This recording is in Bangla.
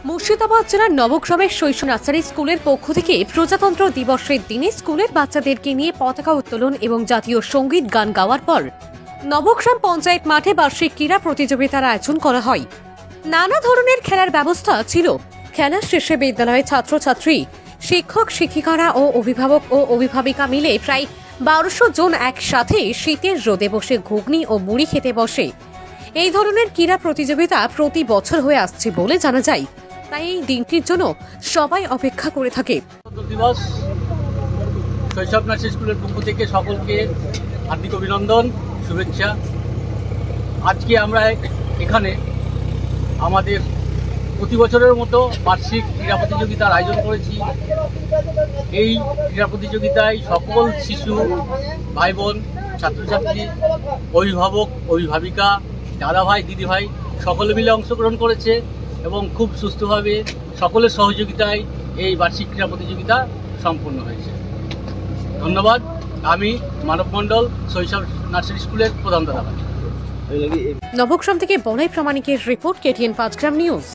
মুর্শিদাবাদ জেলার নবগ্রামের শৈশব নার্সারি স্কুলের পক্ষ থেকে প্রজাতন্ত্র দিবসের দিনে স্কুলের বাচ্চাদেরকে নিয়ে পতাকা উত্তোলন এবং জাতীয় সঙ্গীত গান গাওয়ার পর নবগ্রাম পঞ্চায়েত মাঠে বার্ষিক ক্রীড়া প্রতিযোগিতার আয়োজন করা হয়। নানা ধরনের খেলার ব্যবস্থা ছিল। খেলা শেষে বিদ্যালয়ের ছাত্রছাত্রী, শিক্ষক শিক্ষিকারা ও অভিভাবক ও অভিভাবিকা মিলে প্রায় 1200 জন একসাথে শীতের রোদে বসে ঘুগনি ও মুড়ি খেতে বসে। এই ধরনের ক্রীড়া প্রতিযোগিতা প্রতি বছর হয়ে আসছে বলে জানা যায়। তাই এই দিনটির জন্য সবাই অপেক্ষা করে থাকে। দিবস শৈশব নার্সারি স্কুলের পক্ষ থেকে সকলকে হার্দিক অভিনন্দন, শুভেচ্ছা। আজকে আমরা এখানে আমাদের প্রতি বছরের মতো বার্ষিক ক্রীড়া প্রতিযোগিতার আয়োজন করেছি। এই ক্রীড়া প্রতিযোগিতায় সকল শিশু, ভাই বোন, ছাত্রছাত্রী, অভিভাবক, অভিভাবিকা, দাদাভাই, দিদিভাই সকলে মিলে অংশগ্রহণ করেছে এবং খুব সুস্থভাবে সকলের সহযোগিতায় এই বার্ষিক ক্রীড়া প্রতিযোগিতা সম্পন্ন হয়েছে। ধন্যবাদ। আমি মানব মণ্ডল, শৈশব নার্সারি স্কুলের প্রধান দাদাভাই। নবগ্রাম থেকে বলাই প্রামাণিকের রিপোর্ট, KTN 5 গ্রাম নিউজ।